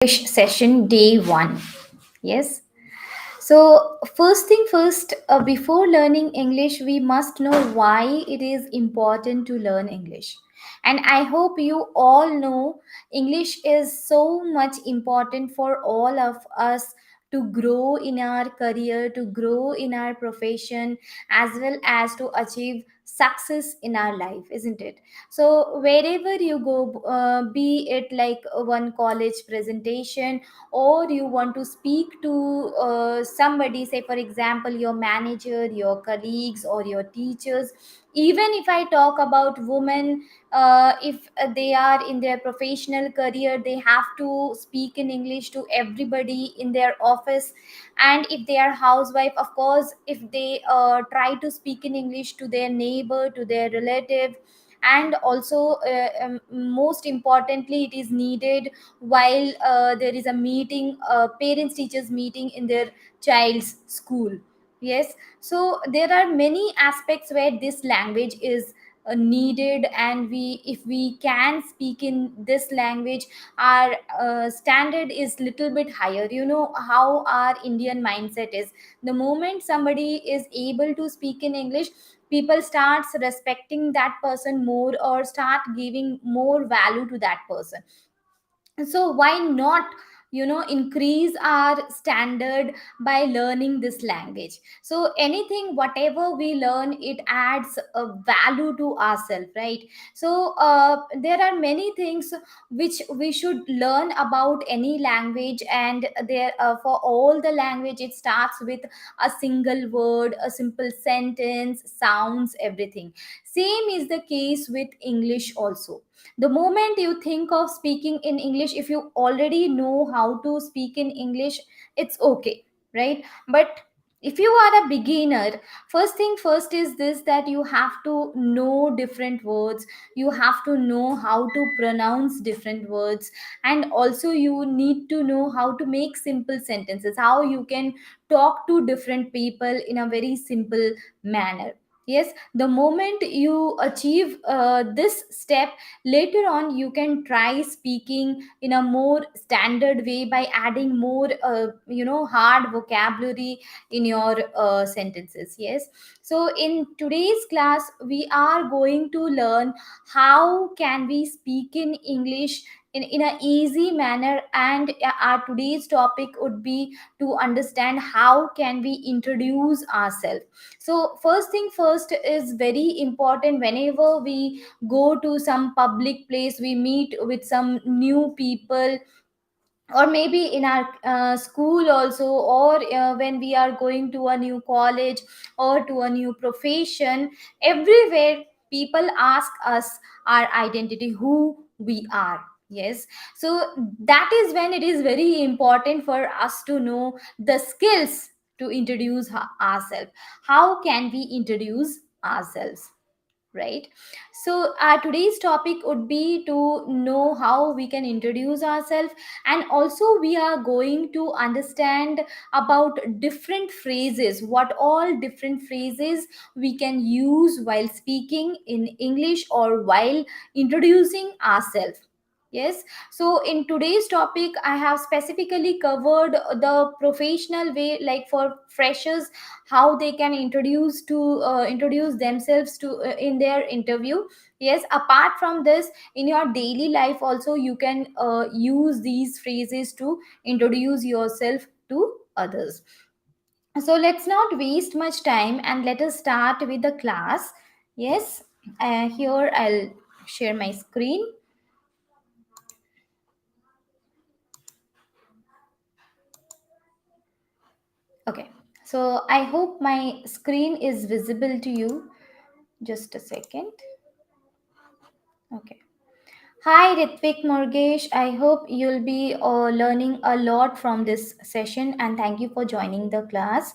English session day one. Yes. So, first thing first, before learning English, we must know why it is important to learn English. And I hope you all know English is so much important for all of us to grow in our career, to grow in our profession, as well as to achieve success in our life, isn't it? So, wherever you go, be it like one college presentation, or you want to speak to somebody, say for example your manager, your colleagues, or your teachers. Even if I talk about women, if they are in their professional career, they have to speak in English to everybody in their office. And if they are housewife, of course, if they try to speak in English to their neighbor, to their relative. And also, most importantly, it is needed while there is a meeting, parents teachers meeting in their child's school. Yes. So there are many aspects where this language is needed, and we, if we can speak in this language, our standard is little bit higher. You know how our Indian mindset is. The moment somebody is able to speak in English, people starts respecting that person more, or start giving more value to that person. So why not, increase our standard by learning this language? So anything, whatever we learn, it adds a value to ourselves, right? So there are many things which we should learn about any language. And there, for all the language, it starts with a single word, a simple sentence, sounds, everything. Same is the case with English also. The moment you think of speaking in English, if you already know how to speak in English, it's okay, right? But if you are a beginner, first thing first is this, that you have to know different words, you have to know how to pronounce different words. And also you need to know how to make simple sentences, how you can talk to different people in a very simple manner. Yes, the moment you achieve this step, later on you can try speaking in a more standard way by adding more hard vocabulary in your sentences. Yes. So in today's class, we are going to learn how can we speak in English in a easy manner. And our today's topic would be to understand how can we introduce ourselves. So first thing first is very important. Whenever we go to some public place, we meet with some new people, or maybe in our school also, or when we are going to a new college or to a new profession, everywhere people ask us our identity, who we are. Yes. So that is when it is very important for us to know the skills to introduce ourselves. How can we introduce ourselves, right? So today's topic would be to know how we can introduce ourselves. And also we are going to understand about different phrases, what all different phrases we can use while speaking in English or while introducing ourselves. Yes. So in today's topic, I have specifically covered the professional way, like for freshers, how they can introduce themselves to in their interview. Yes. Apart from this, in your daily life also, you can use these phrases to introduce yourself to others. So let's not waste much time, and let us start with the class. Yes. Here I'll share my screen. Okay. So I hope my screen is visible to you. Just a second. Okay. Hi, Ritvik Morgesh. I hope you'll be learning a lot from this session, and thank you for joining the class.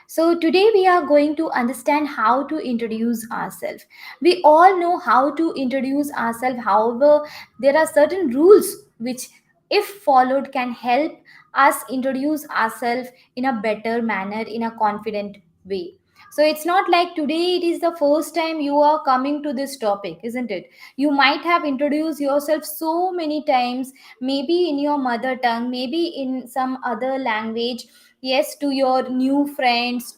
So, today we are going to understand how to introduce ourselves. We all know how to introduce ourselves, however, there are certain rules which, if followed, can help us introduce ourselves in a better manner, in a confident way. So it's not like today it is the first time you are coming to this topic, isn't it? You might have introduced yourself so many times, maybe in your mother tongue, maybe in some other language. Yes, to your new friends.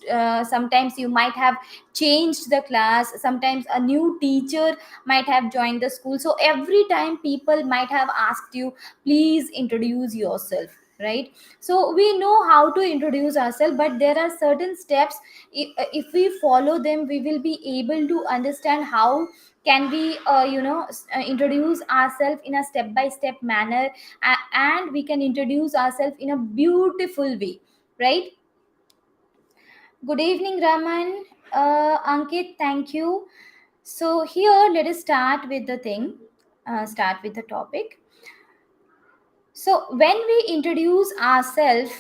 Sometimes you might have changed the class. Sometimes a new teacher might have joined the school. So every time people might have asked you, please introduce yourself, right? So we know how to introduce ourselves, but there are certain steps. If we follow them, we will be able to understand how can we introduce ourselves in a step by step manner, and we can introduce ourselves in a beautiful way, right? Good evening, Raman. Ankit, thank you. So here, let us start with the thing, start with the topic. So, when we introduce ourselves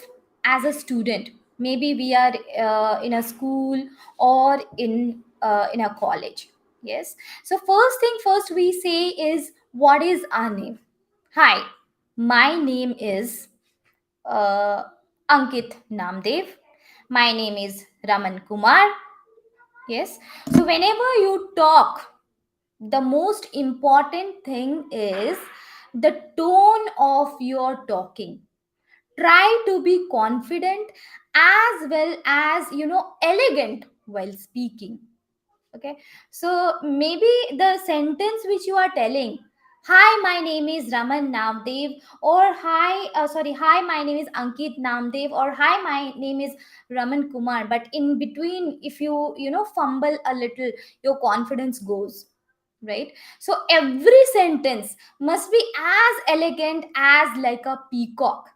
as a student, maybe we are in a school or in a college. Yes. So, first thing first, we say is, what is our name? Hi, my name is uh, Ankit Namdev. My name is Raman Kumar. Yes. So, whenever you talk, the most important thing is the tone of your talking. Try to be confident as well as elegant while speaking. Okay, so maybe the sentence which you are telling, hi, my name is Raman Namdev, or hi, my name is Ankit Namdev, or hi, my name is Raman Kumar, but in between, if you fumble a little, your confidence goes, right? So every sentence must be as elegant as like a peacock.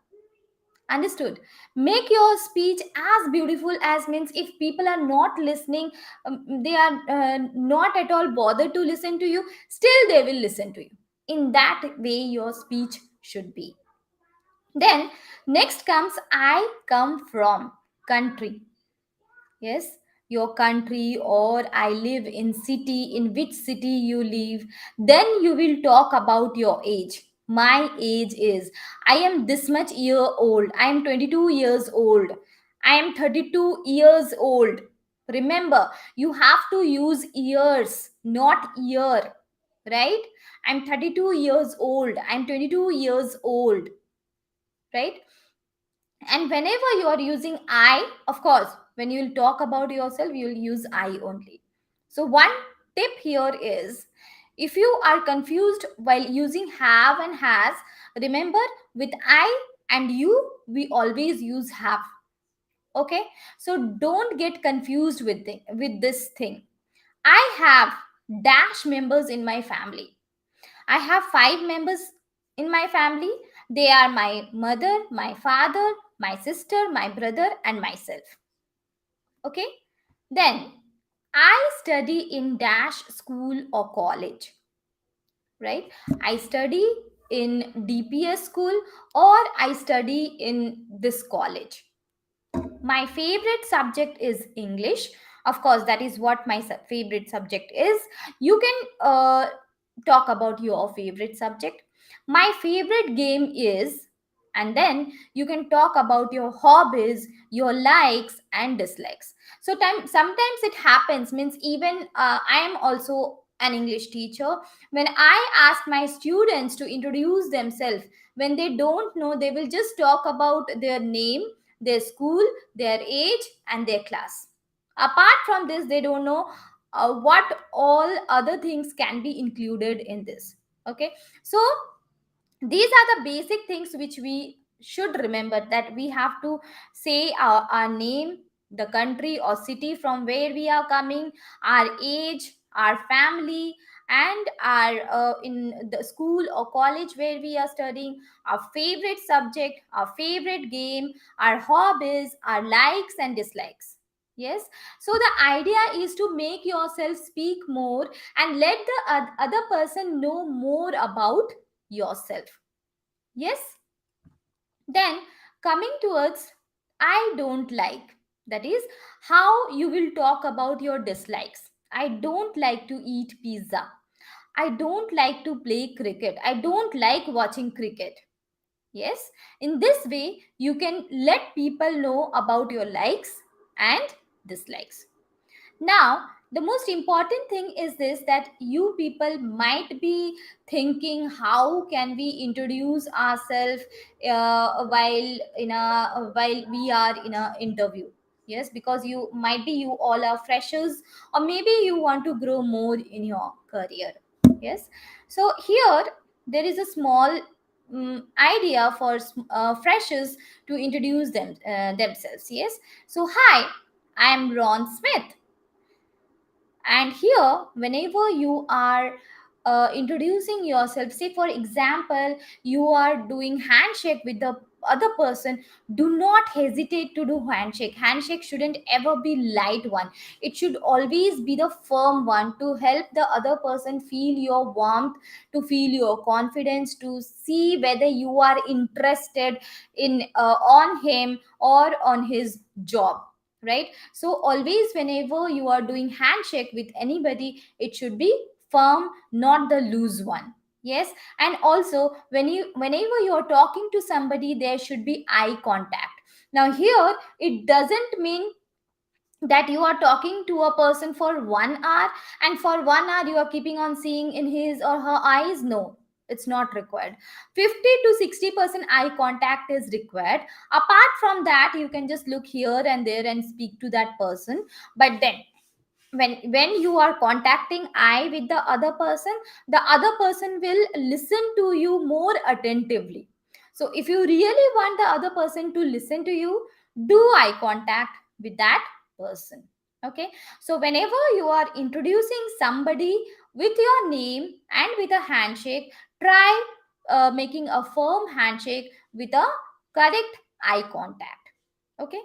Understood? Make your speech as beautiful as, means if people are not listening, they are not at all bothered to listen to you, still they will listen to you. In that way your speech should be. Then next comes, I come from, country. Yes, your country, or I live in city, in which city you live. Then you will talk about your age. My age is, I am this much year old, I am 22 years old, I am 32 years old. Remember, you have to use years, not year, right? I'm 32 years old, I'm 22 years old, right? And whenever you are using I, of course, when you will talk about yourself, you will use I only. So one tip here is, if you are confused while using have and has, remember, with I and you, we always use have. Okay, so don't get confused with this thing. I have dash members in my family. I have 5 members in my family. They are my mother, my father, my sister, my brother, and myself. Okay? Then I study in dash school or college, right? I study in DPS school, or I study in this college. My favorite subject is English. Of course, that is what my favorite subject is. You can talk about your favorite subject. My favorite game is, and then you can talk about your hobbies, your likes and dislikes. So sometimes it happens, means even I am also an English teacher. When I ask my students to introduce themselves, when they don't know, they will just talk about their name, their school, their age, and their class. Apart from this, they don't know what all other things can be included in this. Okay, so these are the basic things which we should remember, that we have to say our name, the country or city from where we are coming, our age, our family, and our in the school or college where we are studying, our favorite subject, our favorite game, our hobbies, our likes and dislikes. Yes, so the idea is to make yourself speak more and let the other person know more about yourself. Yes. Then coming towards, I don't like, that is how you will talk about your dislikes. I don't like to eat pizza, I don't like to play cricket, I don't like watching cricket. Yes, in this way you can let people know about your likes and dislikes. Now, the most important thing is this, that you people might be thinking, how can we introduce ourselves while we are in a interview? Yes, because you might be, you all are freshers, or maybe you want to grow more in your career. Yes, so here there is a small idea for freshers to introduce themselves. Yes, so hi, I am Ron Smith, and here whenever you are introducing yourself, say for example you are doing handshake with the other person, do not hesitate to do handshake shouldn't ever be light one. It should always be the firm one, to help the other person feel your warmth, to feel your confidence, to see whether you are interested in on him or on his job, right? So always whenever you are doing handshake with anybody, it should be firm, not the loose one. Yes, and also whenever you are talking to somebody, there should be eye contact. Now here it doesn't mean that you are talking to a person for 1 hour, and for 1 hour you are keeping on seeing in his or her eyes. No, it's not required. 50 to 60% eye contact is required. Apart from that, you can just look here and there and speak to that person. But then when you are contacting eye with the other person will listen to you more attentively. So if you really want the other person to listen to you, do eye contact with that person. Okay, so whenever you are introducing somebody with your name and with a handshake, try making a firm handshake with a correct eye contact. Okay,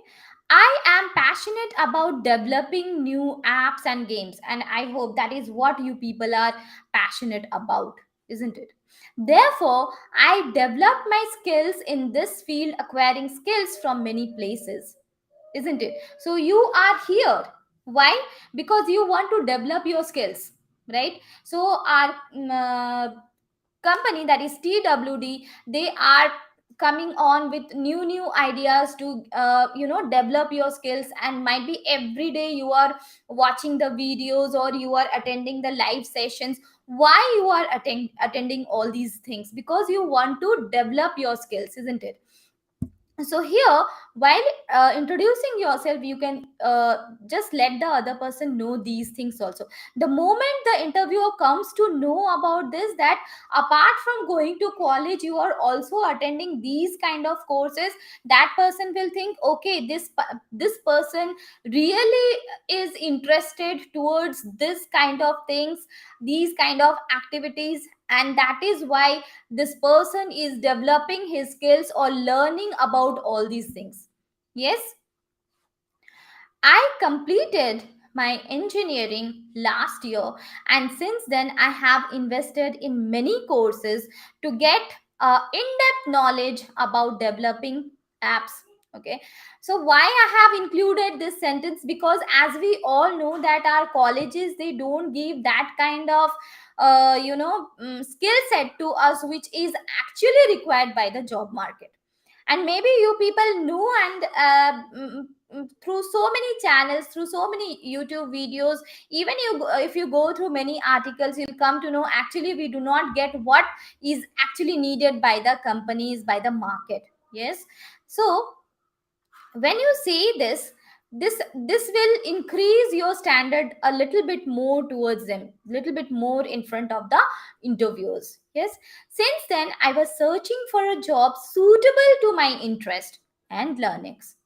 I am passionate about developing new apps and games, and I hope that is what you people are passionate about, isn't it? Therefore, I developed my skills in this field, acquiring skills from many places, isn't it? So you are here. Why? Because you want to develop your skills, right? So our company, that is TWD, they are coming on with new ideas to develop your skills. And might be every day you are watching the videos or you are attending the live sessions. Why you are attending all these things? Because you want to develop your skills, isn't it? So here, while introducing yourself, you can just let the other person know these things also. The moment the interviewer comes to know about this, that apart from going to college you are also attending these kind of courses, that person will think, okay, this person really is interested towards this kind of things, these kind of activities, and that is why this person is developing his skills or learning about all these things. Yes, I completed my engineering last year, and since then I have invested in many courses to get in-depth knowledge about developing apps. Okay, so why I have included this sentence? Because as we all know that our colleges, they don't give that kind of skill set to us which is actually required by the job market. And maybe you people know, and through so many channels, through so many YouTube videos, even if you go through many articles, you'll come to know actually we do not get what is actually needed by the companies, by the market. Yes, so when you see this will increase your standard a little bit more towards them, little bit more in front of the interviewers. Yes, since then I was searching for a job suitable to my interest and learnings.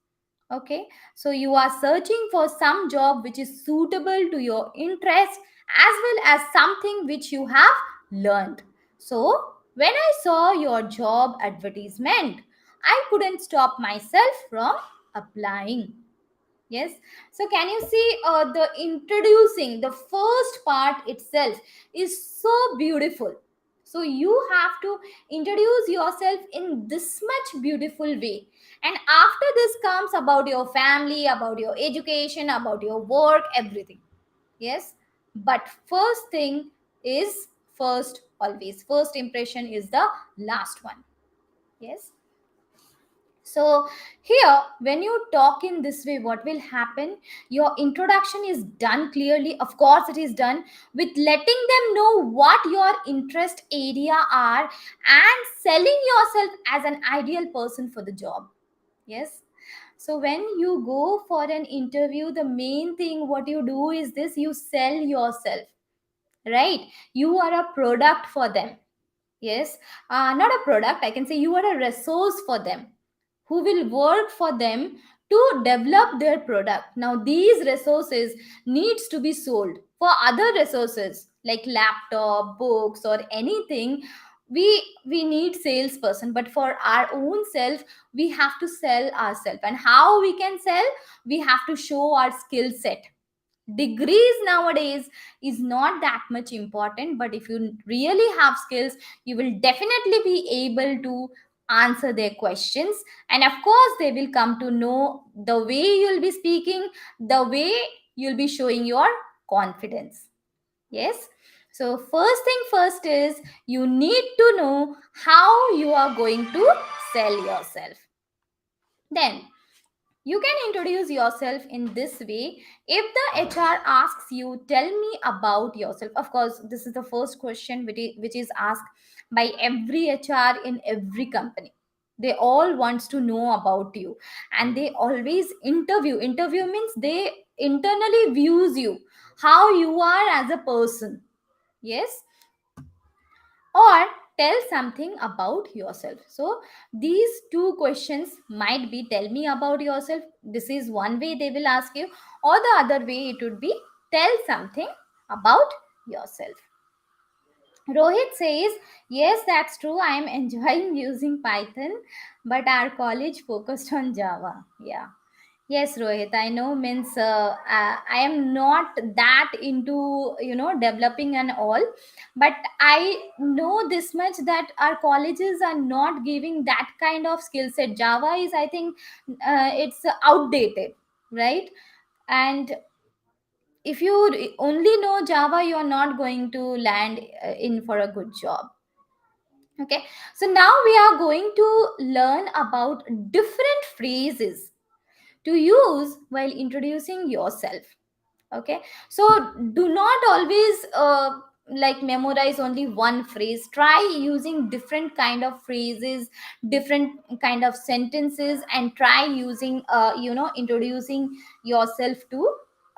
Okay, so you are searching for some job which is suitable to your interest as well as something which you have learned. So when I saw your job advertisement, I couldn't stop myself from applying. Yes, so can you see the introducing, the first part itself is so beautiful. So you have to introduce yourself in this much beautiful way. And after this comes about your family, about your education, about your work, everything. Yes, but first thing is first, always. First impression is the last one. Yes. So here, when you talk in this way, what will happen? Your introduction is done clearly. Of course, it is done with letting them know what your interest area are and selling yourself as an ideal person for the job. Yes. So when you go for an interview, the main thing what you do is this: you sell yourself, right? You are a product for them. Yes, not a product. I can say you are a resource for them who will work for them to develop their product. Now these resources needs to be sold. For other resources like laptop, books, or anything, we need salesperson, but for our own self we have to sell ourselves. And how we can sell? We have to show our skill set. Degrees nowadays is not that much important, but if you really have skills, you will definitely be able to answer their questions. And of course they will come to know the way you'll be speaking, the way you'll be showing your confidence. Yes. So first thing first is you need to know how you are going to sell yourself. Then you can introduce yourself in this way. If the HR asks you, tell me about yourself. Of course, this is the first question which is asked by every HR in every company. They all wants to know about you, and they always interview. Interview means they internally views you, how you are as a person. Yes, or tell something about yourself. So these two questions might be: tell me about yourself, this is one way they will ask you, or the other way it would be: tell something about yourself. Rohit says, yes, that's true, I am enjoying using Python, but our college focused on Java. Yeah. Yes, Rohit, I know. Means I am not that into developing and all, but I know this much that our colleges are not giving that kind of skill set. Java is, I think, it's outdated, right? And if you only know Java, you are not going to land in for a good job. Okay, so now we are going to learn about different phrases to use while introducing yourself. Okay, so do not always like memorize only one phrase. Try using different kind of phrases, different kind of sentences, and try using introducing yourself to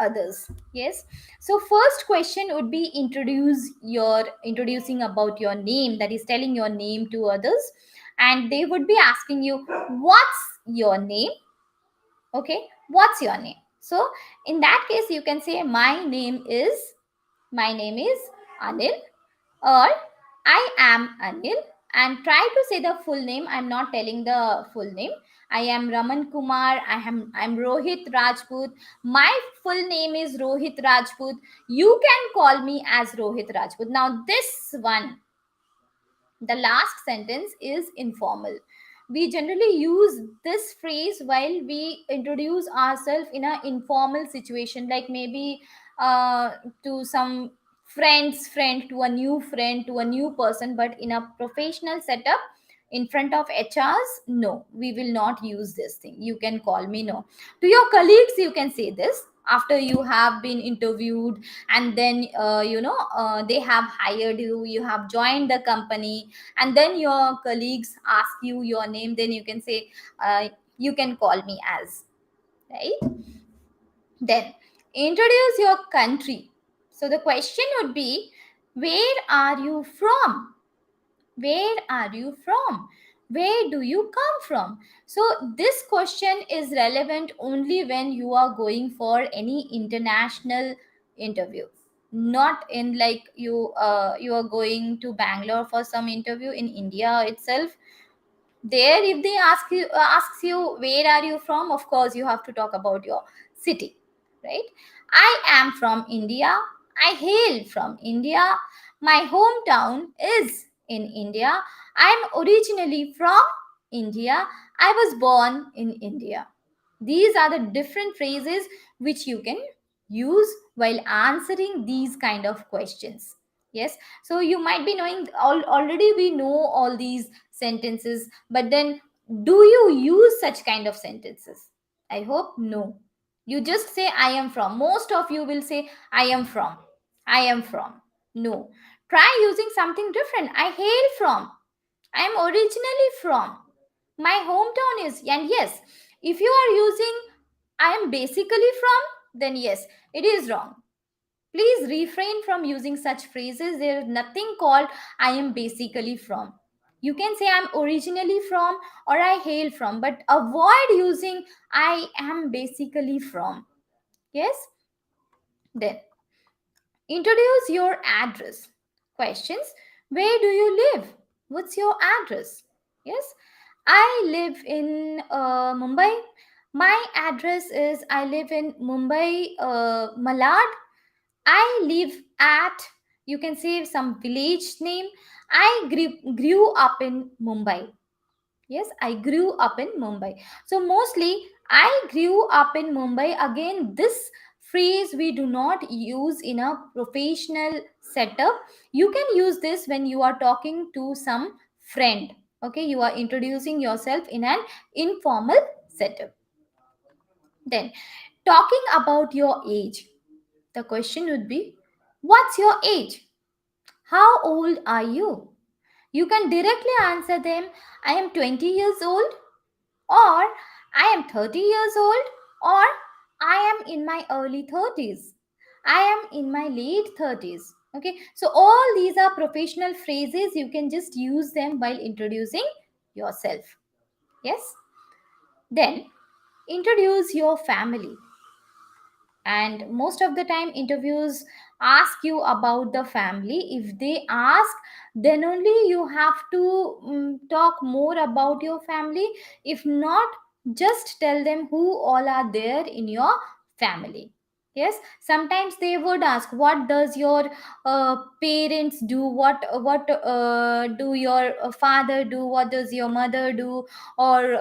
others. Yes. So first question would be: introducing about your name, that is telling your name to others, and they would be asking you, what's your name? Okay, what's your name? So in that case you can say, my name is Anil, or I am Anil. And try to say the full name. I'm not telling the full name. I am Raman Kumar. I'm Rohit Rajput. My full name is Rohit Rajput. You can call me as Rohit Rajput. Now this one, the last sentence is informal. We generally use this phrase while we introduce ourselves in an informal situation, like maybe to some friend, to a new friend, to a new person. But in a professional setup, in front of HRs, no, we will not use this thing. You can call me. No, to your colleagues you can say this after you have been interviewed, and then they have hired you, you have joined the company, and then your colleagues ask you your name. Then you can say, you can call me as, right? Then introduce your country. So the question would be, where are you from? Where are you from? Where do you come from? So this question is relevant only when you are going for any international interview, not in like you are going to Bangalore for some interview in India itself. There if they asks you where are you from, of course you have to talk about your city, right? I am from India. I hail from India. My hometown is in India. I'm originally from India. I was born in India. These are the different phrases which you can use while answering these kind of questions. Yes. So you might be knowing already we know all these sentences, but then Do you use such kind of sentences? I hope no. You just say I am from. Most of you will say I am from. I am from. No. Try using something different. I hail from. I am originally from. My hometown is. And yes, if you are using I am basically from, then yes, it is wrong. Please refrain from using such phrases. There is nothing called I am basically from. You can say I'm originally from or I hail from, but avoid using I am basically from. Yes? Then introduce your address. Questions: where do you live? What's your address? Yes? I live in Mumbai. My address is I live in Mumbai, Malad. I live at, you can say some village name. I grew up in Mumbai. Yes, I grew up in Mumbai. So mostly I grew up in Mumbai. Again, this phrase we do not use in a professional setup. You can use this when you are talking to some friend. Okay, you are introducing yourself in an informal setup. Then, talking about your age, the question would be, what's your age? How old are you? You can directly answer them, I am 20 years old, or I am 30 years old, or I am in my early 30s. I am in my late 30s. Okay, so all these are professional phrases. You can just use them while introducing yourself. Yes? Then introduce your family. And most of the time interviews ask you about the family. If they ask, then only you have to talk more about your family. If not, just tell them who all are there in your family. Yes, sometimes they would ask, what does your parents do, what do your father do, what does your mother do, or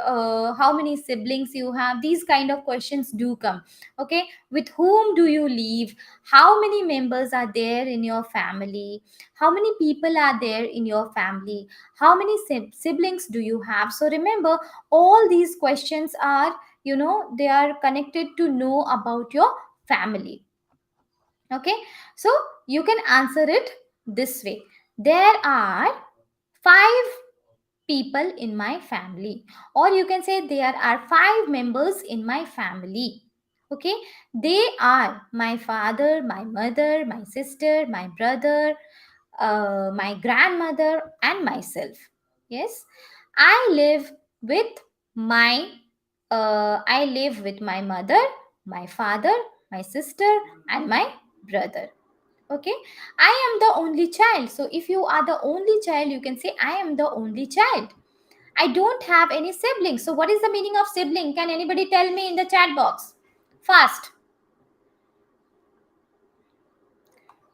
how many siblings you have. These kind of questions do come. Okay, with whom do you live, how many members are there in your family, how many people are there in your family, how many siblings do you have. So remember, all these questions are, they are connected to know about your family. Okay, so you can answer it this way: there are 5 people in my family, or you can say there are 5 members in my family. Okay, they are my father, my mother, my sister, my brother, my grandmother, and myself. Yes, I live with my I live with my mother, my father, my sister, and my brother. Okay, I am the only child. So if you are the only child, you can say I am the only child. I don't have any siblings. So what is the meaning of sibling? Can anybody tell me in the chat box? Fast.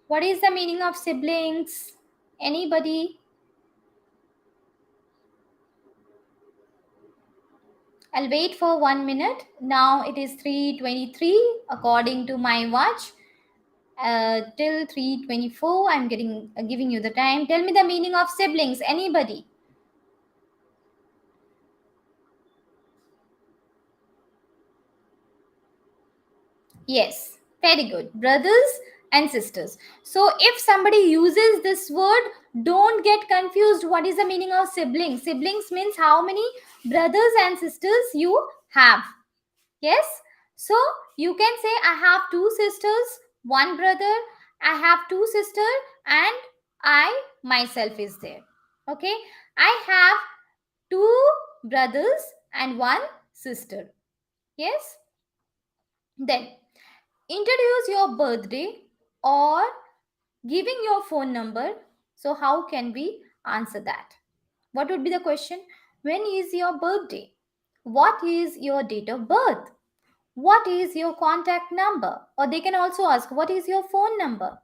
What is the meaning of siblings? Anybody? I'll wait for 1 minute. Now it is 3:23 according to my watch. Till 3:24, I'm giving you the time. Tell me the meaning of siblings. Anybody? Yes, very good. Brothers and sisters. So if somebody uses this word, don't get confused. What is the meaning of siblings? Siblings means how many brothers and sisters you have. Yes. So you can say I have 2 sisters, 1 brother, I have 2 sisters, and I myself is there. Okay. I have 2 brothers and 1 sister. Yes. Then introduce your birthday or giving your phone number. So how can we answer that? What would be the question? When is your birthday? What is your date of birth? What is your contact number? Or they can also ask, what is your phone number?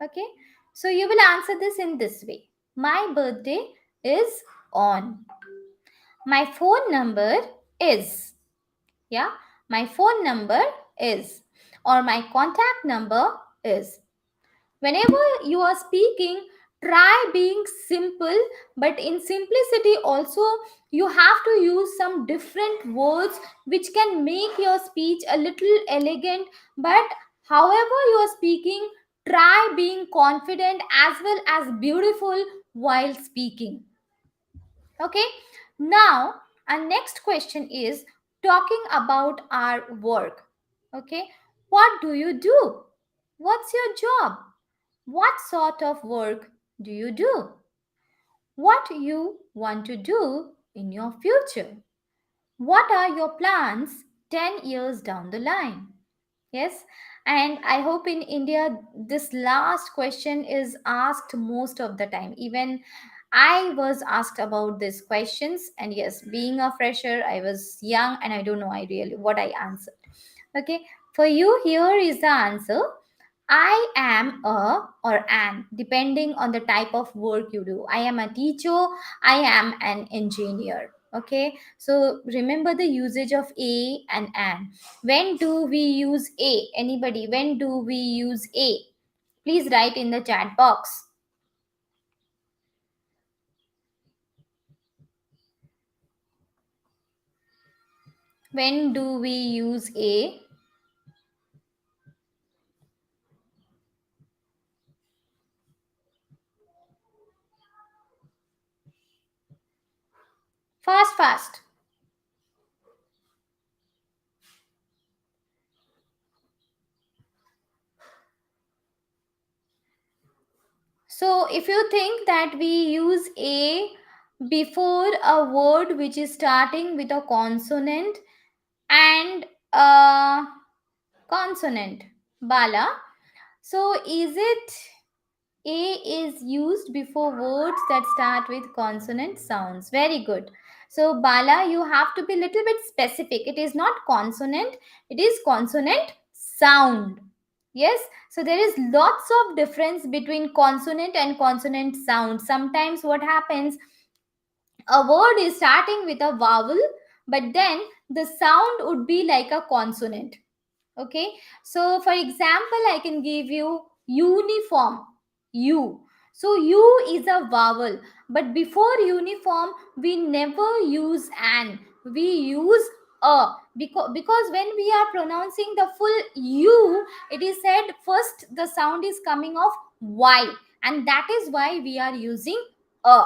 Okay, so you will answer this in this way: my birthday is on, my phone number is, yeah, my phone number is, or my contact number is. Whenever you are speaking, Try being simple, but in simplicity also you have to use some different words which can make your speech a little elegant. But however you are speaking, try being confident as well as beautiful while speaking. Okay, now our next question is talking about our work. Okay, what do you do? What's your job? What sort of work do you do? What you want to do in your future? What are your plans 10 years down the line? Yes, and I hope in India this last question is asked most of the time. Even I was asked about these questions, and yes, being a fresher, I was young and I don't know I really what I answered. Okay, for you, here is the answer. I am a or an, depending on the type of work you do. I am a teacher, I am an engineer. Okay, so remember the usage of a and an. When do we use a? Anybody, when do we use a? Please write in the chat box. When do we use a? Fast, fast. So, if you think that we use a before a word which is starting with a consonant and a consonant, Bala, so is it a is used before words that start with consonant sounds? Very good. So, Bala, you have to be a little bit specific. It is not consonant, it is consonant sound. Yes, so there is lots of difference between consonant and consonant sound. Sometimes what happens, a word is starting with a vowel, but then the sound would be like a consonant. Okay, so for example, I can give you uniform. U. So U is a vowel, but before uniform we never use an, we use a, because when we are pronouncing the full U, it is said first the sound is coming of Y, and that is why we are using a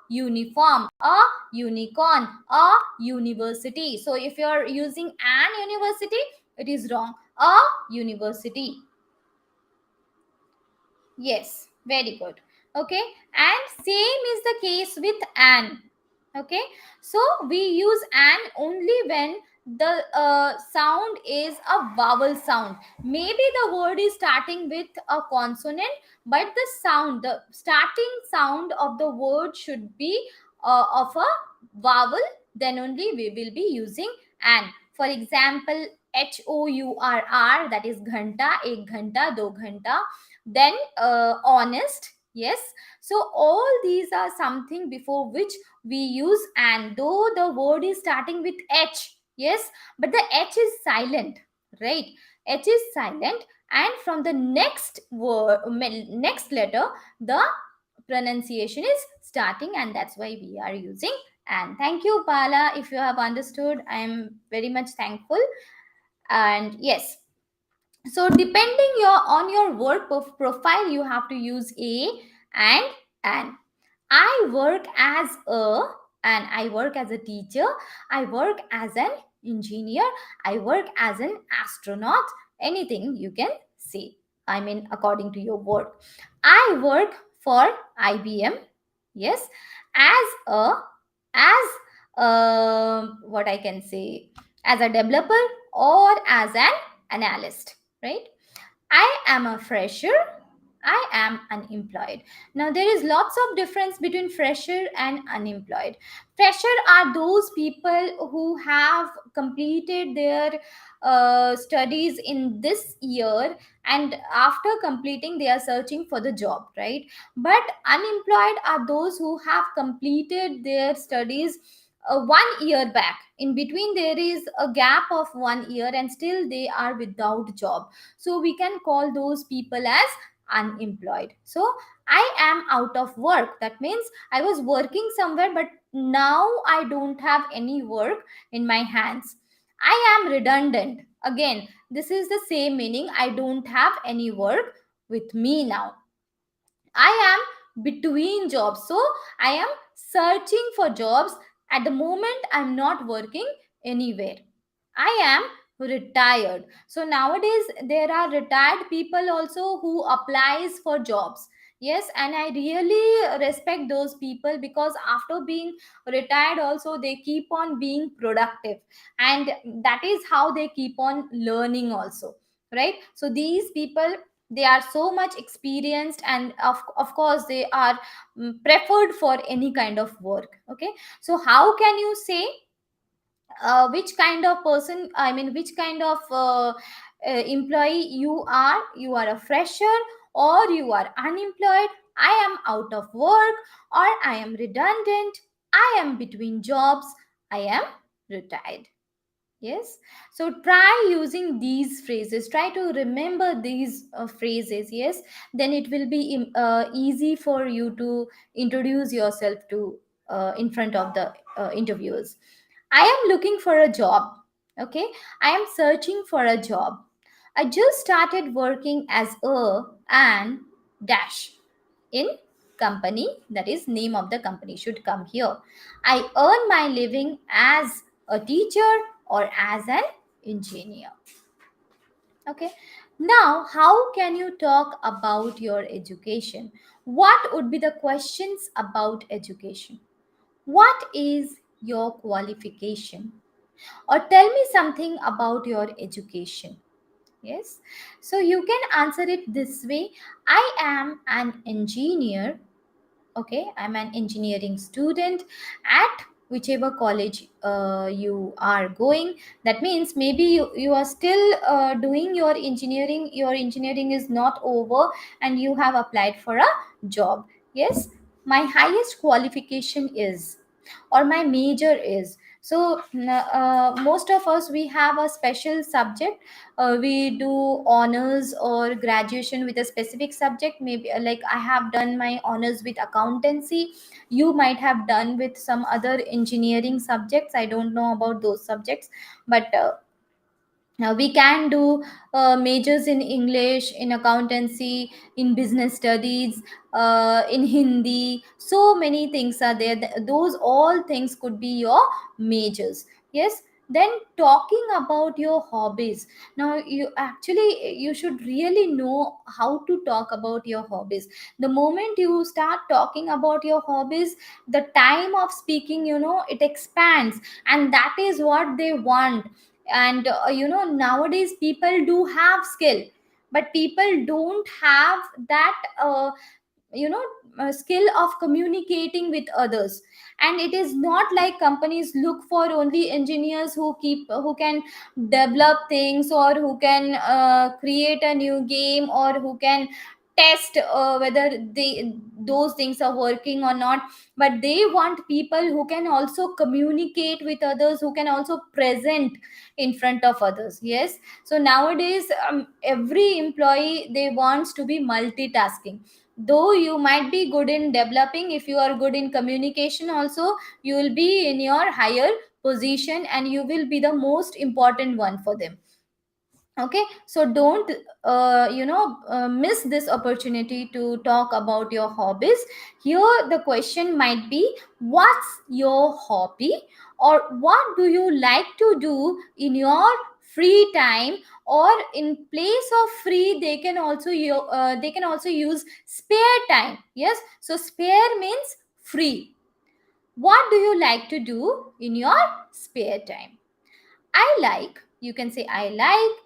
uniform, a unicorn, a university. So if you are using an university, it is wrong. A university. Yes, very good. Okay, and same is the case with an. Okay, so we use an only when the sound is a vowel sound. Maybe the word is starting with a consonant, but the sound, the starting sound of the word should be of a vowel. Then only we will be using an. For example, HOURR, that is ghanta, ek ghanta, do ghanta. Then honest, yes. So all these are something before which we use and, though the word is starting with H, yes, but the H is silent, right? H is silent, and from the next word, next letter, the pronunciation is starting, and that's why we are using and. Thank you, Bala. If you have understood, I am very much thankful. And yes, so depending on your work profile, you have to use a and an. I work as a, and I work as a teacher, I work as an engineer, I work as an astronaut, anything you can say, I mean according to your work. I work for IBM, yes, as a, as what I can say, as a developer or as an analyst, right? I am a fresher, I am unemployed. Now there is lots of difference between fresher and unemployed. Fresher are those people who have completed their studies in this year, and after completing they are searching for the job, right? But unemployed are those who have completed their studies 1 year back. In between there is a gap of 1 year and still they are without job, so we can call those people as unemployed. So I am out of work. That means I was working somewhere, but now I don't have any work in my hands. I am redundant. Again, this is the same meaning. I don't have any work with me now. I am between jobs. So I am searching for jobs. At the moment, I'm not working anywhere. I am retired. So nowadays there are retired people also who applies for jobs. Yes, and I really respect those people, because after being retired also they keep on being productive, and that is how they keep on learning also, right? So these people, they are so much experienced, and of course they are preferred for any kind of work. Okay, so how can you say which kind of person, I mean which kind of employee you are a fresher or you are unemployed? I am out of work, or I am redundant, I am between jobs, I am retired. Yes. So try using these phrases. Try to remember these phrases. Yes. Then it will be easy for you to introduce yourself to in front of the interviewers. I am looking for a job. Okay. I am searching for a job. I just started working as a and dash in company. That is name of the company should come here. I earn my living as a teacher or as an engineer. Okay, now how can you talk about your education? What would be the questions about education? What is your qualification? Or tell me something about your education. Yes, so you can answer it this way: I am an engineer. Okay, I'm an engineering student at whichever college you are going. That means maybe you are still doing your engineering is not over, and you have applied for a job. Yes, my highest qualification is, or my major is. So most of us, we have a special subject. We do honors or graduation with a specific subject. Maybe like I have done my honors with accountancy. You might have done with some other engineering subjects. I don't know about those subjects, but now we can do majors in English, in accountancy, in business studies, in Hindi. So many things are there. Those all things could be your majors. Yes. Then talking about your hobbies. Now you actually, you should really know how to talk about your hobbies. The moment you start talking about your hobbies, the time of speaking, it expands, and that is what they want. And nowadays people do have skill, but people don't have that you know skill of communicating with others. And it is not like companies look for only engineers who can develop things, or who can create a new game, or who can test whether those things are working or not. But they want people who can also communicate with others, who can also present in front of others. Yes. So nowadays every employee, they wants to be multitasking. Though you might be good in developing, if you are good in communication also, you will be in your higher position, and you will be the most important one for them. Okay, so don't miss this opportunity to talk about your hobbies. Here the question might be, what's your hobby, or what do you like to do in your free time? Or in place of free, they can also use spare time. Yes, so spare means free. What do you like to do in your spare time? I like, you can say I like,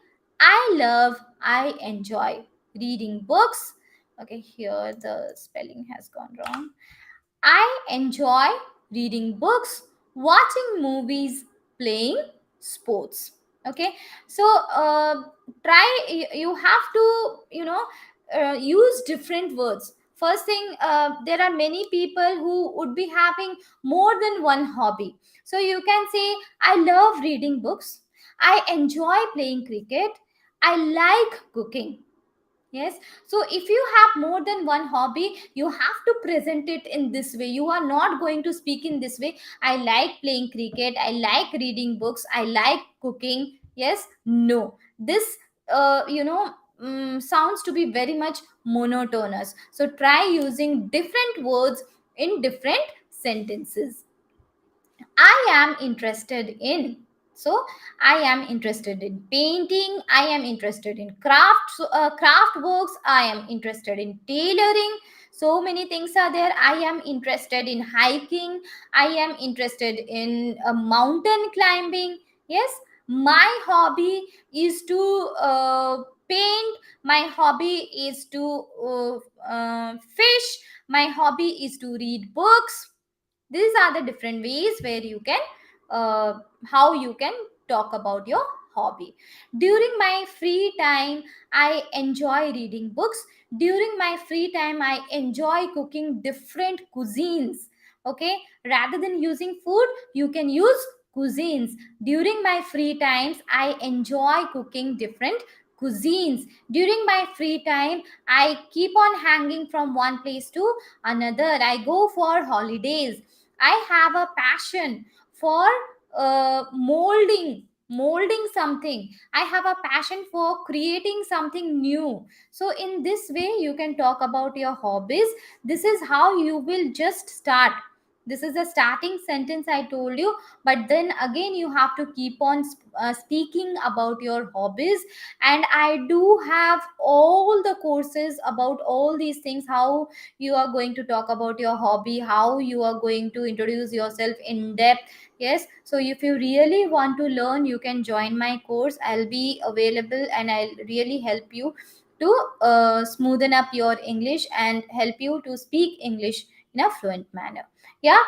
I love, I enjoy reading books. Okay, here the spelling has gone wrong. I enjoy reading books, watching movies, playing sports. Okay, so try, you have to, use different words. First thing, there are many people who would be having more than one hobby. So you can say, I love reading books, I enjoy playing cricket, I like cooking. Yes. So if you have more than one hobby, you have to present it in this way. You are not going to speak in this way. I like playing cricket, I like reading books, I like cooking. Yes. No. This, sounds to be very much monotonous. So try using different words in different sentences. I am interested in. So I am interested in painting. I am interested in craft works. I am interested in tailoring. So many things are there. I am interested in hiking. I am interested in mountain climbing. Yes, my hobby is to paint. My hobby is to fish. My hobby is to read books. These are the different ways where you can uh, how you can talk about your hobby. During my free time, I enjoy reading books. During my free time, I enjoy cooking different cuisines. Okay, rather than using food, you can use cuisines. During my free times, I enjoy cooking different cuisines. During my free time, I keep on hanging from one place to another. I go for holidays. I have a passion for molding something. I have a passion for creating something new. So in this way you can talk about your hobbies. This is how you will just start. This is the starting sentence I told you, but then again you have to keep on speaking about your hobbies. And I do have all the courses about all these things, how you are going to talk about your hobby, how you are going to introduce yourself in depth. Yes, so if you really want to learn, you can join my course. I'll be available and I'll really help you to smoothen up your English and help you to speak English in a fluent manner. Yeah.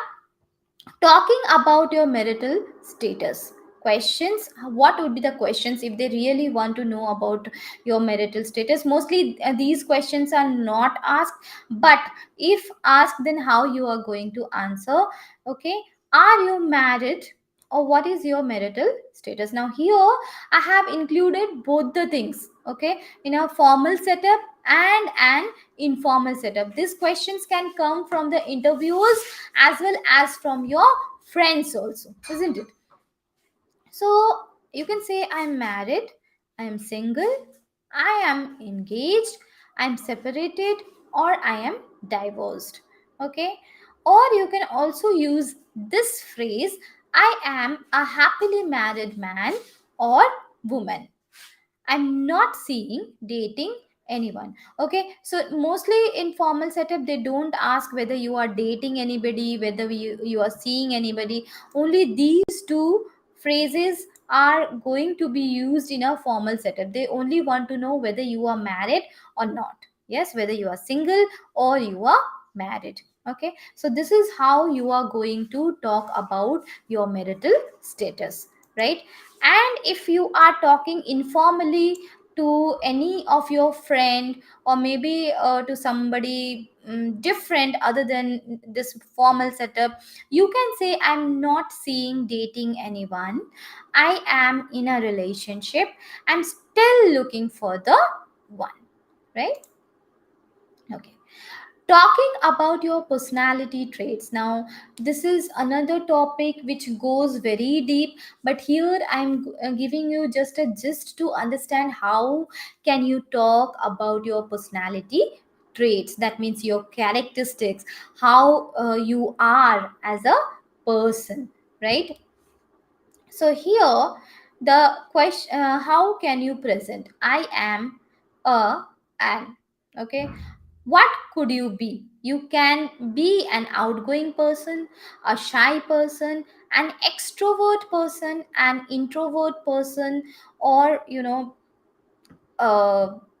Talking about your marital status. Questions. What would be the questions if they really want to know about your marital status? Mostly these questions are not asked, but if asked, then how you are going to answer. Okay. Are you married, or what is your marital status? Now here I have included both the things. Okay, in a formal setup and an informal setup. These questions can come from the interviewers as well as from your friends also, isn't it? So you can say I'm married, I'm single, I am engaged, I'm separated, or I am divorced. Okay, or you can also use this phrase, I am a happily married man or woman. I'm not seeing dating anyone. Okay, so mostly in formal setup, they don't ask whether you are dating anybody, whether you are seeing anybody. Only these two phrases are going to be used in a formal setup. They only want to know whether you are married or not. Yes, whether you are single or you are married. Okay, so this is how you are going to talk about your marital status, right? And if you are talking informally to any of your friend, or maybe to somebody different other than this formal setup, you can say I'm not seeing dating anyone, I am in a relationship, I'm still looking for the one, right? Okay. Talking about your personality traits. Now this is another topic which goes very deep, but here I'm giving you just a gist to understand how can you talk about your personality traits. That means your characteristics, how you are as a person, right? So here the question, how can you present I am a an. Okay, what could you be? You can be an outgoing person, a shy person, an extrovert person, an introvert person, or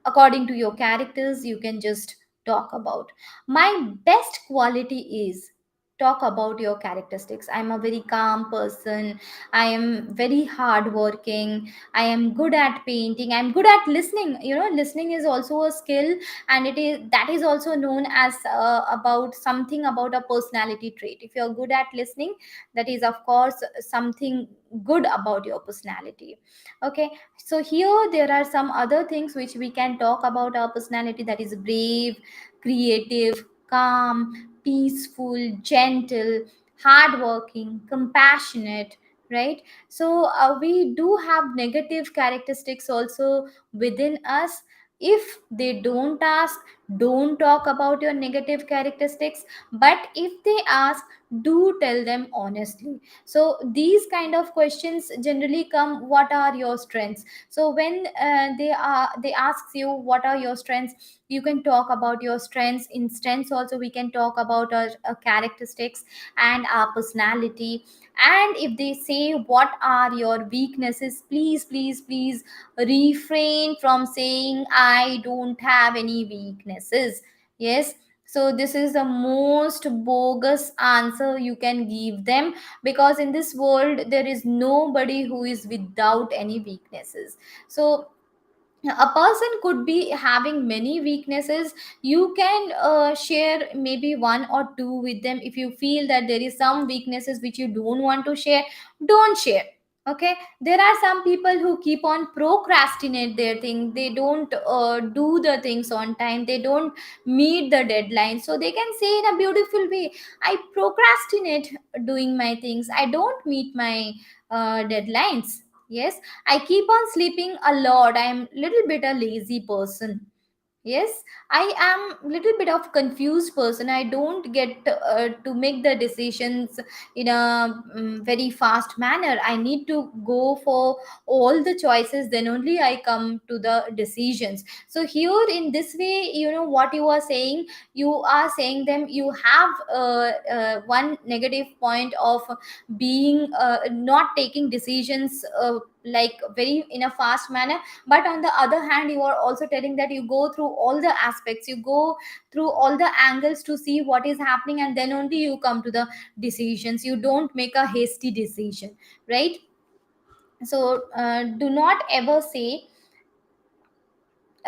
according to your characters, you can just talk about. My best quality is. talk about your characteristics. I'm a very calm person, I am very hardworking, I am good at painting, I'm good at listening. Listening is also a skill, and that is also known as about something about a personality trait. If you're good at listening, that is of course something good about your personality. Okay, so here there are some other things which we can talk about our personality, that is brave, creative, calm, peaceful, gentle, hardworking, compassionate, right? So we do have negative characteristics also within us. If they don't ask, don't talk about your negative characteristics, but if they ask, do tell them honestly. So these kind of questions generally come, what are your strengths? So when they ask you what are your strengths, you can talk about your strengths. In strengths also we can talk about our characteristics and our personality. And if they say what are your weaknesses, please please please refrain from saying I don't have any weaknesses. Yes, so this is the most bogus answer you can give them, because in this world there is nobody who is without any weaknesses. So a person could be having many weaknesses. You can share maybe one or two with them. If you feel that there is some weaknesses which you don't want to share, don't share. Okay, there are some people who keep on procrastinate their thing. They don't do the things on time, they don't meet the deadline. So they can say in a beautiful way, I procrastinate doing my things, I don't meet my deadlines. Yes, I keep on sleeping a lot, I am little bit a lazy person. Yes, I am little bit of confused person, I don't get to make the decisions in a very fast manner. I need to go for all the choices, then only I come to the decisions. So here in this way, what you are saying, you are saying them you have one negative point of being not taking decisions like very in a fast manner. But on the other hand, you are also telling that you go through all the aspects, you go through all the angles to see what is happening, and then only you come to the decisions. You don't make a hasty decision, right? So do not ever say,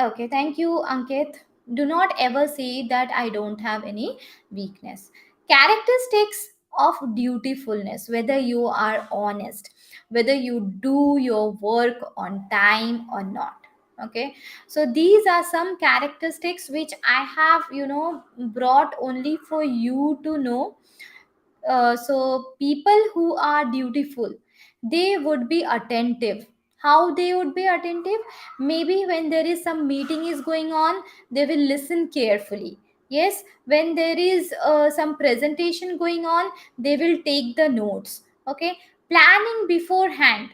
okay, thank you, Ankit. Do not ever say that I don't have any weakness. Characteristics of dutifulness, whether you are honest, whether you do your work on time or not. Okay, so these are some characteristics which I have, brought only for you to know. So people who are dutiful, they would be attentive. How they would be attentive? Maybe when there is some meeting is going on, they will listen carefully. Yes, when there is some presentation going on, they will take the notes. Okay, planning beforehand.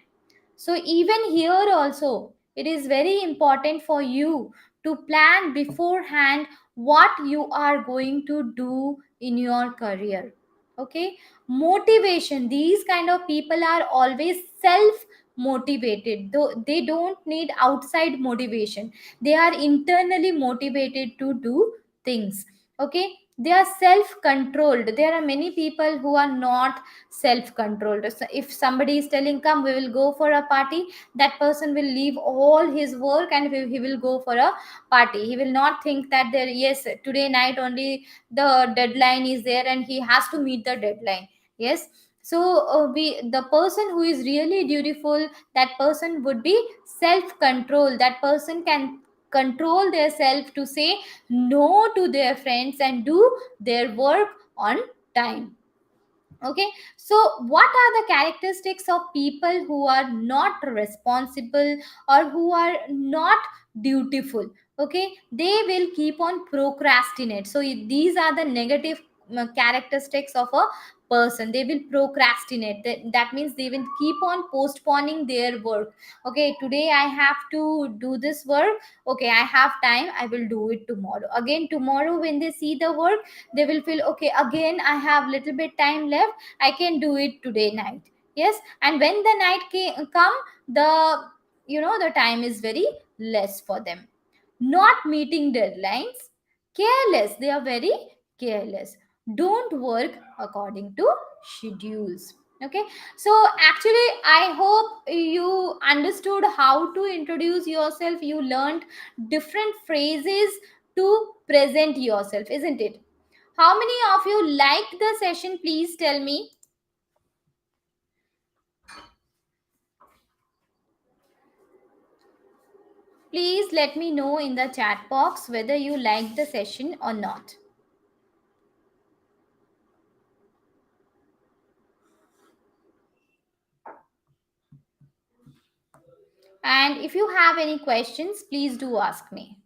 So even here also, it is very important for you to plan beforehand what you are going to do in your career. Okay, motivation. These kind of people are always self motivated, though they don't need outside motivation. They are internally motivated to do things. Okay, they are self controlled. There are many people who are not self controlled. So if somebody is telling come we will go for a party, that person will leave all his work and he will go for a party. He will not think that there, yes, today night only the deadline is there and he has to meet the deadline. Yes, so we the person who is really dutiful, that person would be self control. That person can control their self to say no to their friends and do their work on time. Okay, so what are the characteristics of people who are not responsible or who are not dutiful? Okay, they will keep on procrastinate. So these are the negative characteristics of a person. They will procrastinate. That means they will keep on postponing their work. Okay, today I have to do this work, okay, I have time, I will do it tomorrow. Again tomorrow when they see the work, they will feel okay, again I have little bit time left, I can do it today night. Yes, and when the night come, the the time is very less for them. Not meeting deadlines, careless, they are very careless. don't work according to schedules. Okay, so actually I hope you understood how to introduce yourself. You learned different phrases to present yourself, isn't it? How many of you liked the session? Please tell me. Please let me know in the chat box whether you liked the session or not. And if you have any questions, please do ask me.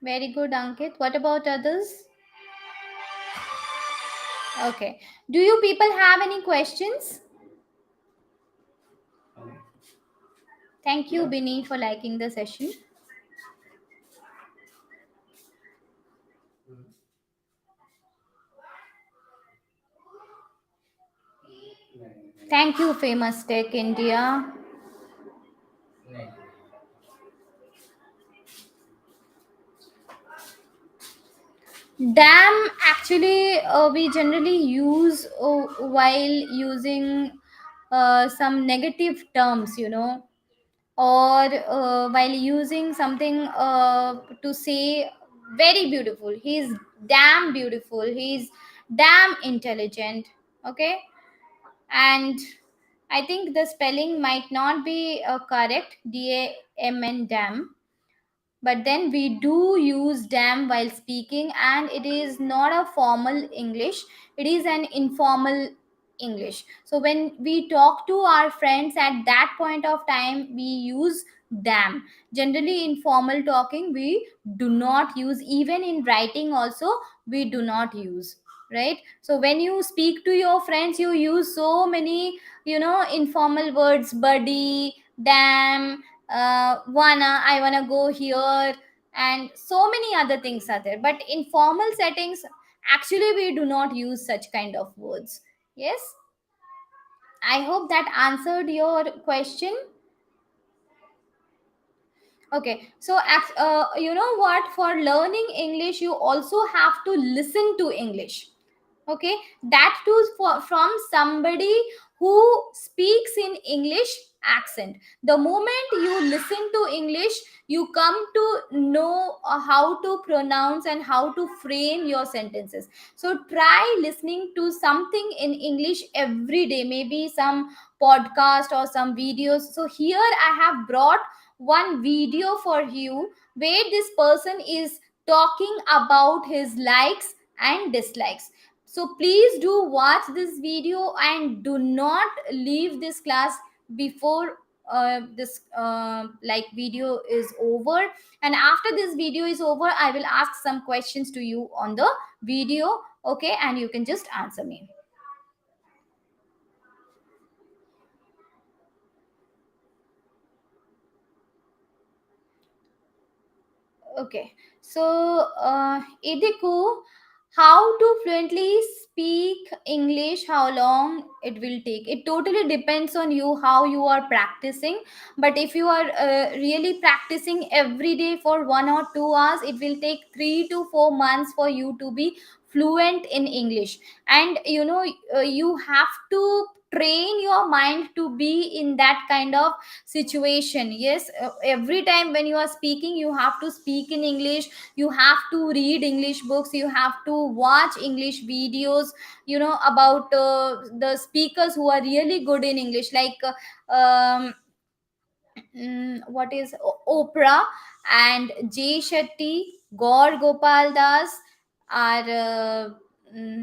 Very good, Ankit. What about others? Okay. Do you people have any questions? Thank you, Bini, for liking the session. Thank you, Famous Tech India. Damn, actually, we generally use while using some negative terms, or while using something to say very beautiful. He's damn beautiful. He's damn intelligent. Okay, and I think the spelling might not be correct. DAMN, damn, but then we do use damn while speaking, and it is not a formal English, it is an informal English. So when we talk to our friends at that point of time, we use damn. Generally in formal talking we do not use, even in writing also we do not use, right? So when you speak to your friends, you use so many, informal words: buddy, damn, I wanna go here, and so many other things are there. But in formal settings, actually we do not use such kind of words. Yes, I hope that answered your question. Okay, so you know what, for learning English you also have to listen to English. Okay, that too from somebody who speaks in English accent. The moment you listen to English, you come to know how to pronounce and how to frame your sentences. So try listening to something in English every day, maybe some podcast or some videos. So here I have brought one video for you where this person is talking about his likes and dislikes. So please do watch this video and do not leave this class before this like video is over. And after this video is over, I will ask some questions to you on the video. Okay, and you can just answer me. Okay, so Idiku, how to fluently speak English, how long it will take? It totally depends on you, how you are practicing. But if you are really practicing every day for 1 or 2 hours, it will take 3 to 4 months for you to be fluent in English. And you have to train your mind to be in that kind of situation. Yes, every time when you are speaking, you have to speak in English, you have to read English books, you have to watch English videos, about the speakers who are really good in English, like what is Oprah and Jay Shetty, Gaur Gopal Das are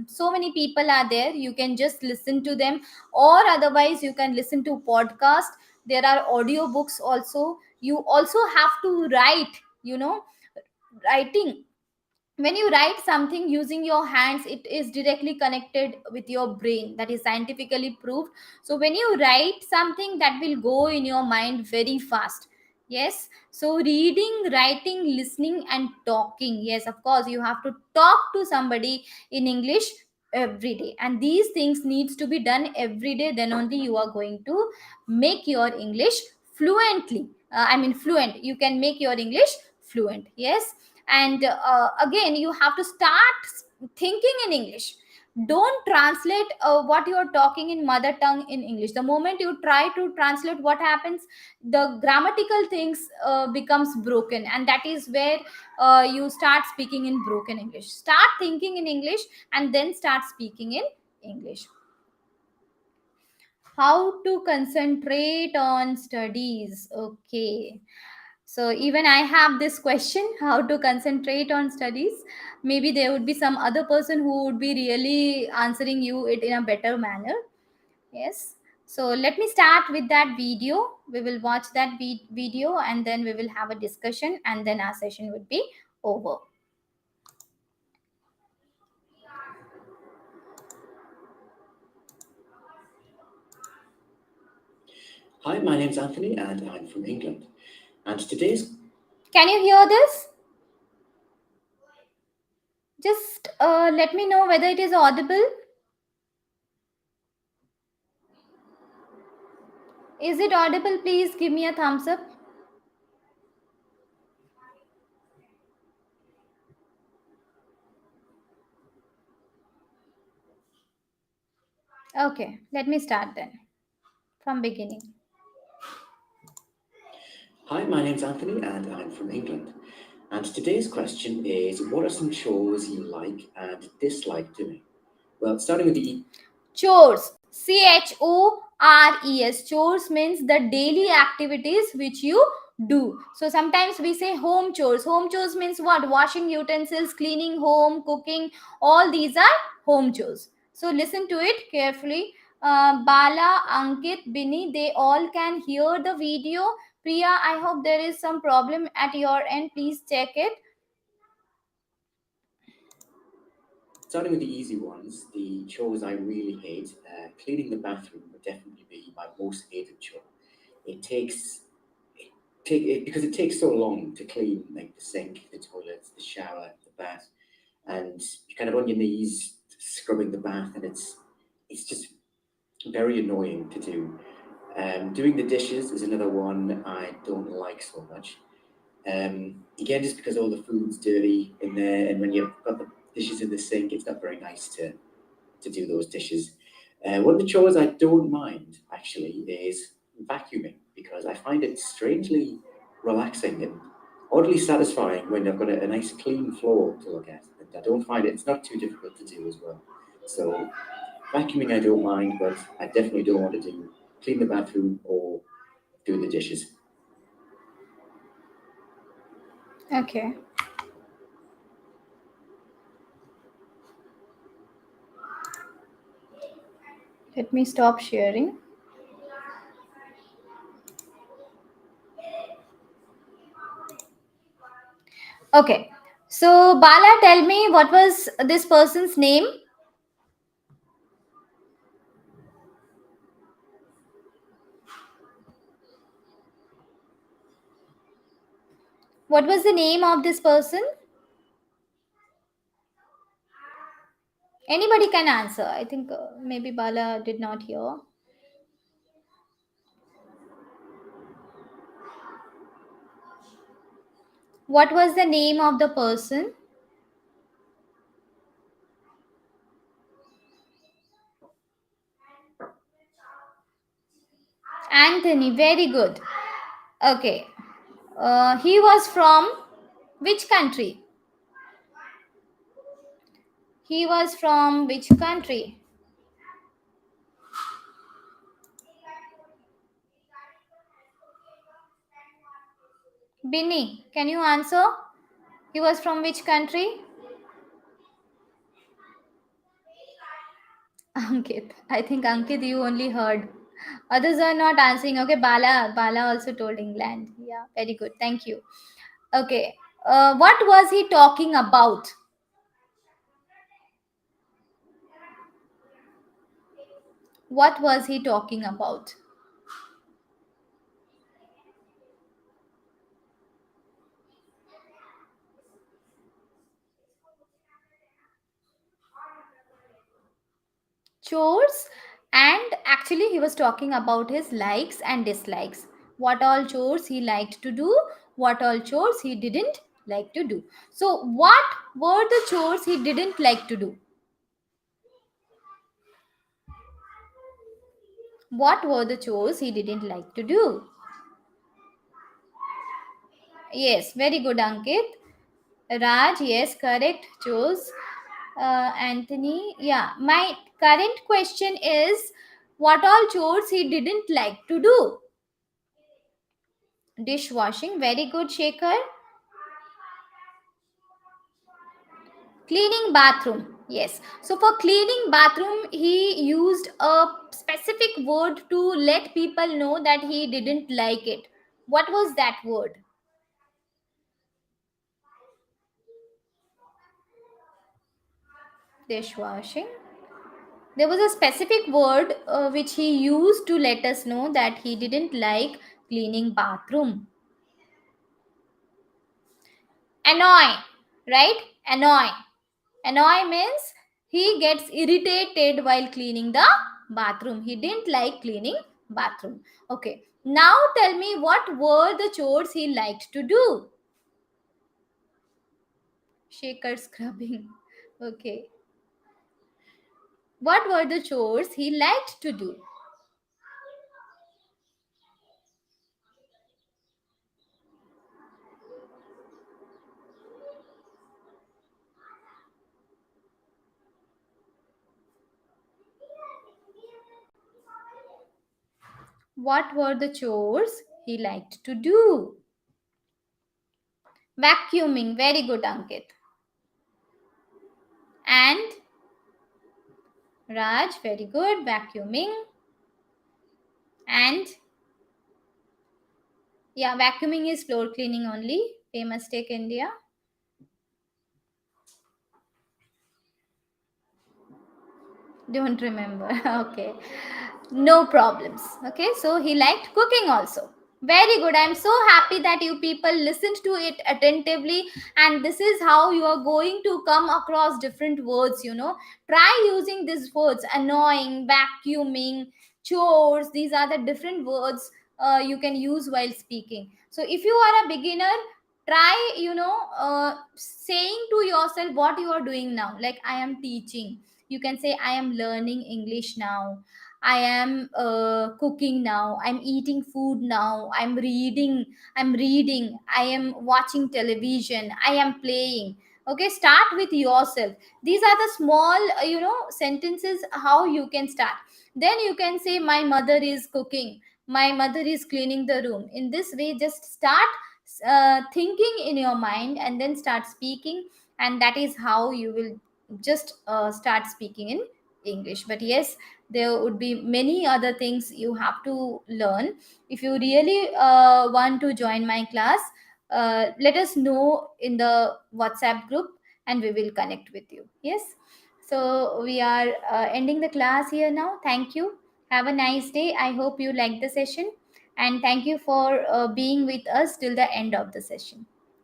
so many people are there. You can just listen to them, or otherwise you can listen to podcast. There are audio books also. You also have to write, writing. When you write something using your hands, it is directly connected with your brain. That is scientifically proved. So when you write something, that will go in your mind very fast. Yes, so reading, writing, listening and talking. Yes, of course you have to talk to somebody in English every day, and these things needs to be done every day. Then only you are going to make your English fluently, fluent. You can make your English fluent. Yes. And again, you have to start thinking in English. Don't translate what you are talking in mother tongue in English. The moment you try to translate, what happens, the grammatical things becomes broken, and that is where you start speaking in broken English. Start thinking in English and then start speaking in English. How to concentrate on studies? Okay, so even I have this question, how to concentrate on studies. Maybe there would be some other person who would be really answering you it in a better manner. Yes. So let me start with that video. We will watch that video and then we will have a discussion and then our session would be over. Hi, my name's Anthony and I'm from England. And today's Can you hear this? Just let me know whether it is audible. Is it audible? Please give me a thumbs up. Okay, let me start then from beginning. Hi, my name's Anthony and I'm from England. And today's question is, what are some chores you like and dislike doing? Well, starting with the Chores. CHORES. Chores means the daily activities which you do. So sometimes we say home chores. Home chores means what? Washing utensils, cleaning home, cooking. All these are home chores. So listen to it carefully. Bala, Ankit, Bini, they all can hear the video. Priya, I hope there is some problem at your end. Please check it. Starting with the easy ones, the chores I really hate, cleaning the bathroom would definitely be my most hated chore. It takes because it takes so long to clean, like the sink, the toilets, the shower, the bath, and you're kind of on your knees scrubbing the bath, and it's just very annoying to do. Doing the dishes is another one I don't like so much. Again, just because all the food's dirty in there, and when you've got the dishes in the sink, it's not very nice to do those dishes. One of the chores I don't mind actually is vacuuming because I find it strangely relaxing and oddly satisfying when I've got a nice clean floor to look at. And I don't find it's not too difficult to do as well. So vacuuming I don't mind, but I definitely don't want to do clean the bathroom or do the dishes. Okay. Let me stop sharing. Okay. So, Bala, tell me what was this person's name? What was the name of this person? Anybody can answer. I think maybe Bala did not hear. What was the name of the person? Anthony. Very good. Okay. He was from which country? He was from which country? Binny, can you answer? He was from which country? Ankit. I think Ankit, you only heard. Others are not answering. Okay, Bala also told England. Yeah, very good. Thank you. Okay. What was he talking about? What was he talking about? chores, and actually he was talking about his likes and dislikes. What all chores he liked to do, what all chores he didn't like to do. So what were the chores he didn't like to do? What were the chores he didn't like to do? Yes, very good, Ankit. Raj, yes, correct. Chores. Anthony, yeah. My current question is, what all chores he didn't like to do? Dishwashing, very good, Shekhar. Cleaning bathroom, yes. So for cleaning bathroom, he used a specific word to let people know that he didn't like it. What was that word? Dishwashing. There was a specific word which he used to let us know that he didn't like cleaning bathroom. Annoy, right? Annoy. Annoy means he gets irritated while cleaning the bathroom. He didn't like cleaning bathroom. Okay. Now tell me, what were the chores he liked to do? Shaker scrubbing. Okay. What were the chores he liked to do? What were the chores he liked to do? Vacuuming. Very good, Ankit. And Raj, very good. Vacuuming. And yeah, vacuuming is floor cleaning only. Famous Take India. Don't remember. Okay. No problems. Okay. So he liked cooking also. Very good. I'm so happy that you people listened to it attentively. And this is how you are going to come across different words. Try using these words: annoying, vacuuming, chores. These are the different words you can use while speaking. So if you are a beginner, try saying to yourself what you are doing now. Like, I am teaching. You can say, I am learning English now. I am cooking now. I'm eating food now. I'm reading. I am watching television. I am playing. Okay, start with yourself. These are the small sentences how you can start. Then you can say, my mother is cooking, my mother is cleaning the room. In this way, just start thinking in your mind and then start speaking, and that is how you will just start speaking in English. But yes, there would be many other things you have to learn. If you really want to join my class, let us know in the WhatsApp group, and we will connect with you. Yes. So we are ending the class here now. Thank you. Have a nice day. I hope you liked the session, and thank you for being with us till the end of the session.